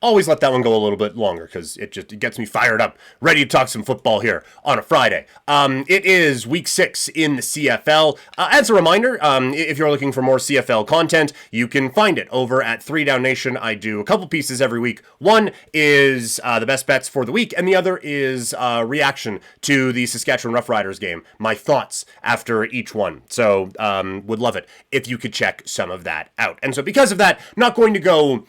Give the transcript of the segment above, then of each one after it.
always let that one go a little bit longer because it gets me fired up, ready to talk some football here on a Friday. It is week 6 in the CFL. As a reminder, if you're looking for more CFL content, you can find it over at 3 Down Nation. I do a couple pieces every week. One is the best bets for the week, and the other is reaction to the Saskatchewan Roughriders game. My thoughts after each one. So would love it if you could check some of that out. And so because of that, not going to go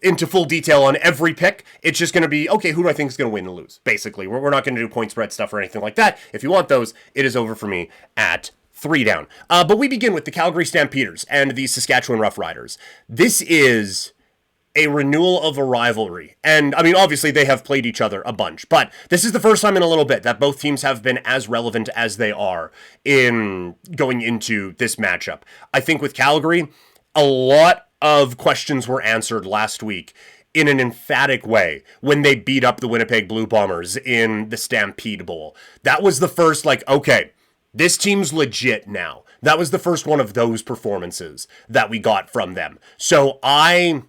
into full detail on every pick. It's just going to be, okay, who do I think is going to win and lose? Basically, we're not going to do point spread stuff or anything like that. If you want those, it is over for me at 3 down. But we begin with the Calgary Stampeders and the Saskatchewan Roughriders. This is a renewal of a rivalry. And, I mean, obviously they have played each other a bunch, but this is the first time in a little bit that both teams have been as relevant as they are in going into this matchup. I think with Calgary, a lot of questions were answered last week in an emphatic way when they beat up the Winnipeg Blue Bombers in the Stampede Bowl. That was the first, okay, this team's legit now. That was the first one of those performances that we got from them. So I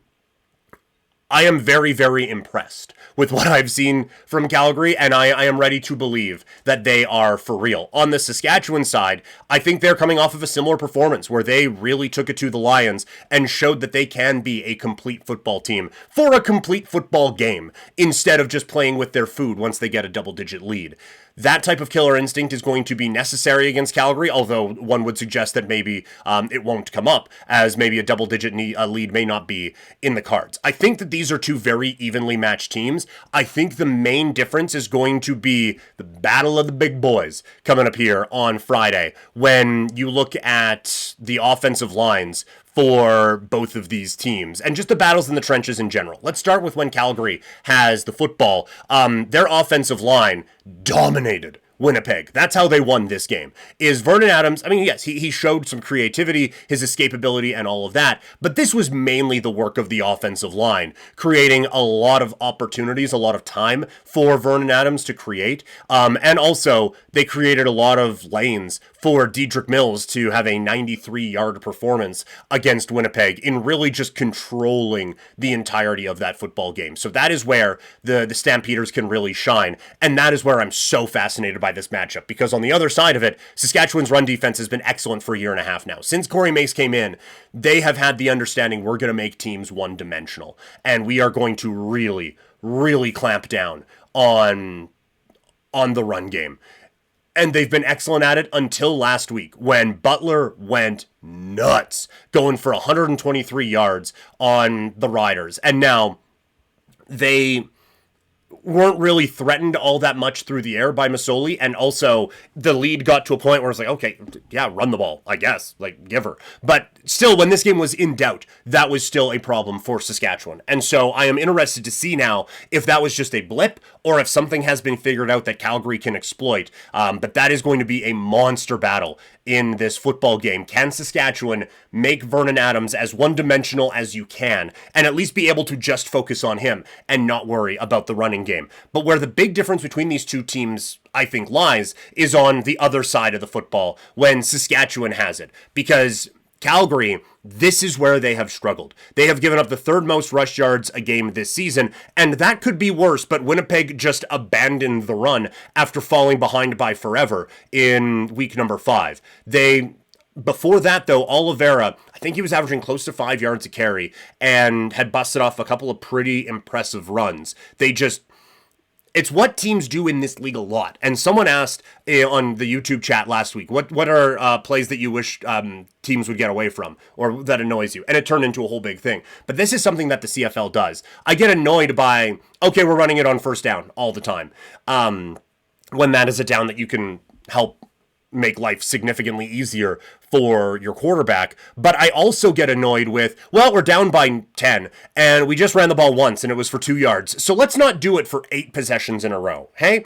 am very, very impressed with what I've seen from Calgary, and I am ready to believe that they are for real. On the Saskatchewan side, I think they're coming off of a similar performance where they really took it to the Lions and showed that they can be a complete football team for a complete football game instead of just playing with their food once they get a double-digit lead. That type of killer instinct is going to be necessary against Calgary, although one would suggest that maybe it won't come up, as maybe a double-digit lead may not be in the cards. I think that these are two very evenly matched teams. I think the main difference is going to be the battle of the big boys coming up here on Friday when you look at the offensive lines for both of these teams and just the battles in the trenches in general. Let's start with when Calgary has the football. Their offensive line dominated Winnipeg. That's how they won this game. Is Vernon Adams, I mean, yes, he showed some creativity, his escapability, and all of that, but this was mainly the work of the offensive line, creating a lot of opportunities, a lot of time for Vernon Adams to create, and also they created a lot of lanes for Dedrick Mills to have a 93-yard performance against Winnipeg in really just controlling the entirety of that football game. So that is where the Stampeders can really shine, and that is where I'm so fascinated by this matchup, because on the other side of it, Saskatchewan's run defense has been excellent for a year and a half now. Since Corey Mace came in, they have had the understanding we're going to make teams one-dimensional, and we are going to really, really clamp down on the run game. And they've been excellent at it until last week when Butler went nuts, going for 123 yards on the Riders. And now they weren't really threatened all that much through the air by Masoli, and also the lead got to a point where it's like, okay, yeah, run the ball, I guess, give her. But still, when this game was in doubt, that was still a problem for Saskatchewan. And so I am interested to see now if that was just a blip or if something has been figured out that Calgary can exploit. But that is going to be a monster battle in this football game. Can Saskatchewan make Vernon Adams as one-dimensional as you can and at least be able to just focus on him and not worry about the running game? But where the big difference between these two teams, I think, lies is on the other side of the football when Saskatchewan has it. Because Calgary, this is where they have struggled. They have given up the third most rush yards a game this season, and that could be worse, but Winnipeg just abandoned the run after falling behind by forever in week number 5. Before that, though, Oliveira, I think he was averaging close to 5 yards a carry and had busted off a couple of pretty impressive runs. It's what teams do in this league a lot. And someone asked on the YouTube chat last week, what are plays that you wish teams would get away from or that annoys you? And it turned into a whole big thing. But this is something that the CFL does. I get annoyed by, okay, we're running it on first down all the time. When that is a down that you can help make life significantly easier for your quarterback. But I also get annoyed with, well, we're down by 10 and we just ran the ball once and it was for 2 yards. So let's not do it for 8 possessions in a row. Hey,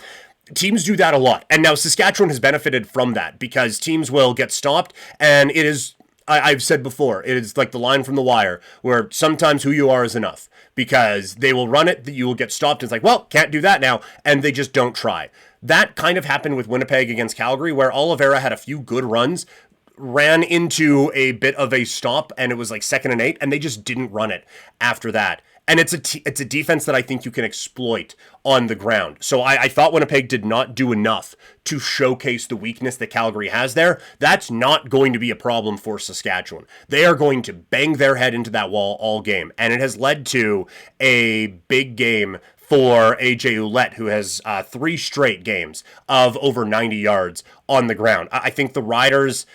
teams do that a lot. And now Saskatchewan has benefited from that because teams will get stopped, and it is, I've said before, it is like the line from The Wire where sometimes who you are is enough, because they will run it, that you will get stopped. It's like, well, can't do that now. And they just don't try. That kind of happened with Winnipeg against Calgary, where Oliveira had a few good runs, ran into a bit of a stop, and it was like 2nd and 8, and they just didn't run it after that. And it's a defense that I think you can exploit on the ground. So I thought Winnipeg did not do enough to showcase the weakness that Calgary has there. That's not going to be a problem for Saskatchewan. They are going to bang their head into that wall all game. And it has led to a big game for AJ Ouellette, who has 3 straight games of over 90 yards on the ground. I think the Riders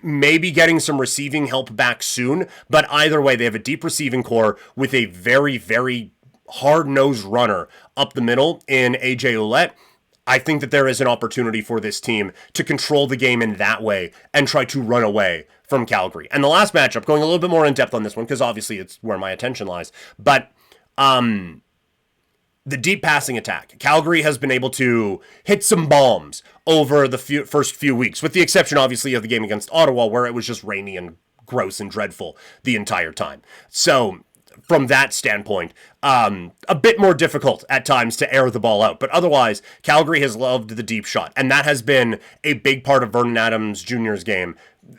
maybe getting some receiving help back soon, but either way, they have a deep receiving core with a very, very hard-nosed runner up the middle in AJ Ouellette. I think that there is an opportunity for this team to control the game in that way and try to run away from Calgary. And the last matchup, going a little bit more in depth on this one, because obviously it's where my attention lies, but the deep passing attack. Calgary has been able to hit some bombs over the first few weeks, with the exception, obviously, of the game against Ottawa, where it was just rainy and gross and dreadful the entire time. So, from that standpoint, a bit more difficult at times to air the ball out. But otherwise, Calgary has loved the deep shot, and that has been a big part of Vernon Adams Jr.'s game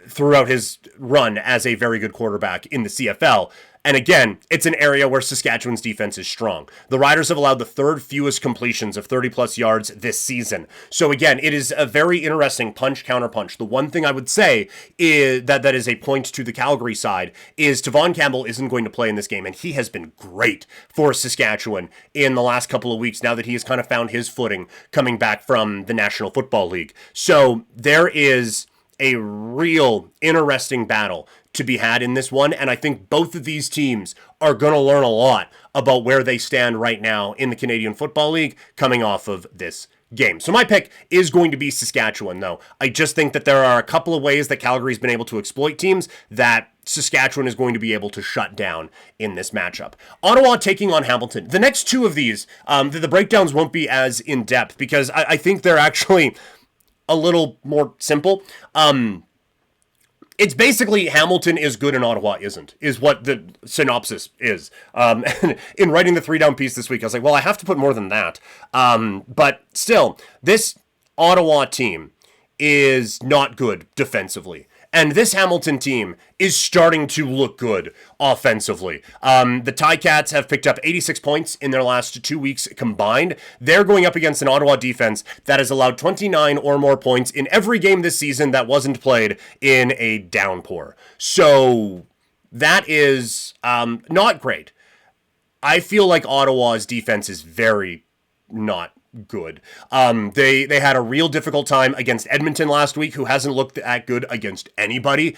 throughout his run as a very good quarterback in the CFL. And again, it's an area where Saskatchewan's defense is strong. The Riders have allowed the 3rd fewest completions of 30-plus yards this season. So again, it is a very interesting punch-counterpunch. The one thing I would say is that is a point to the Calgary side is Tavon Campbell isn't going to play in this game, and he has been great for Saskatchewan in the last couple of weeks now that he has kind of found his footing coming back from the National Football League. So there is a real interesting battle to be had in this one, and I think both of these teams are going to learn a lot about where they stand right now in the Canadian Football League coming off of this game. So my pick is going to be Saskatchewan, though. I just think that there are a couple of ways that Calgary's been able to exploit teams that Saskatchewan is going to be able to shut down in this matchup. Ottawa taking on Hamilton. The next 2 of these, the breakdowns won't be as in-depth because I think they're actually a little more simple. It's basically Hamilton is good and Ottawa isn't, is what the synopsis is. In writing the 3-down piece this week, I was like, well, I have to put more than that. But still, this Ottawa team is not good defensively. And this Hamilton team is starting to look good offensively. The Ticats have picked up 86 points in their last 2 weeks combined. They're going up against an Ottawa defense that has allowed 29 or more points in every game this season that wasn't played in a downpour. So that is not great. I feel like Ottawa's defense is very not good. They had a real difficult time against Edmonton last week, who hasn't looked that good against anybody.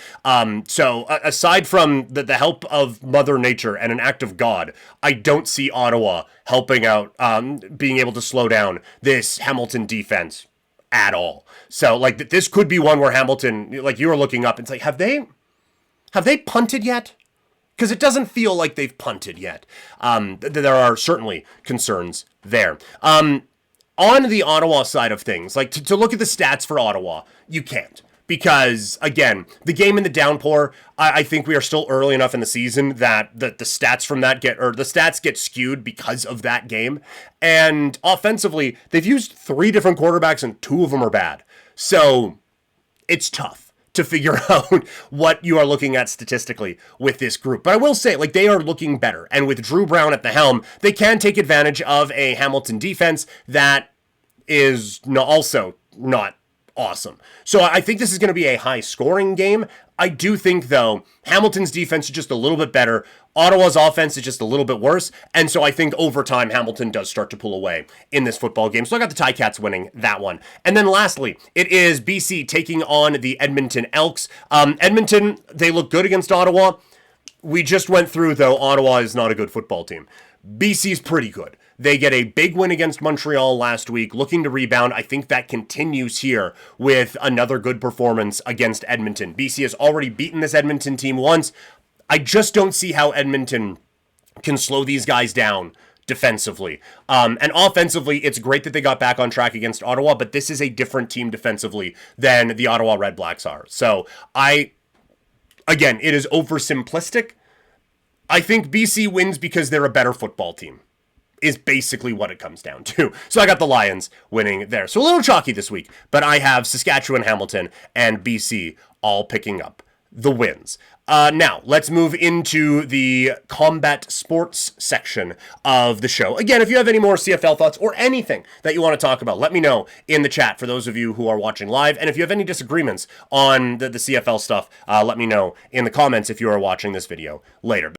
So aside from the help of Mother Nature and an act of God, I don't see Ottawa helping out, being able to slow down this Hamilton defense at all. So like this could be one where Hamilton, like you were looking up and say, have they punted yet? Because it doesn't feel like they've punted yet. There are certainly concerns there. On the Ottawa side of things, like to look at the stats for Ottawa, you can't. Because, again, the game in the downpour, I think we are still early enough in the season that the stats from that get skewed because of that game. And offensively, they've used 3 different quarterbacks and 2 of them are bad. So it's tough to figure out what you are looking at statistically with this group. But I will say, like, they are looking better. And with Drew Brown at the helm, they can take advantage of a Hamilton defense that is also not awesome. So I think this is going to be a high-scoring game. I do think, though, Hamilton's defense is just a little bit better. Ottawa's offense is just a little bit worse. And so I think over time, Hamilton does start to pull away in this football game. So I got the Ticats winning that one. And then lastly, it is BC taking on the Edmonton Elks. Edmonton, they look good against Ottawa. We just went through, though, Ottawa is not a good football team. BC's pretty good. They get a big win against Montreal last week, looking to rebound. I think that continues here with another good performance against Edmonton. BC has already beaten this Edmonton team once. I just don't see how Edmonton can slow these guys down defensively. And offensively, it's great that they got back on track against Ottawa, but this is a different team defensively than the Ottawa Redblacks are. So again, it is oversimplistic. I think BC wins because they're a better football team, is basically what it comes down to. So I got the Lions winning there. So a little chalky this week, but I have Saskatchewan, Hamilton, and BC all picking up the wins. Now, let's move into the combat sports section of the show. Again, if you have any more CFL thoughts or anything that you want to talk about, let me know in the chat for those of you who are watching live. And if you have any disagreements on the CFL stuff, let me know in the comments if you are watching this video later.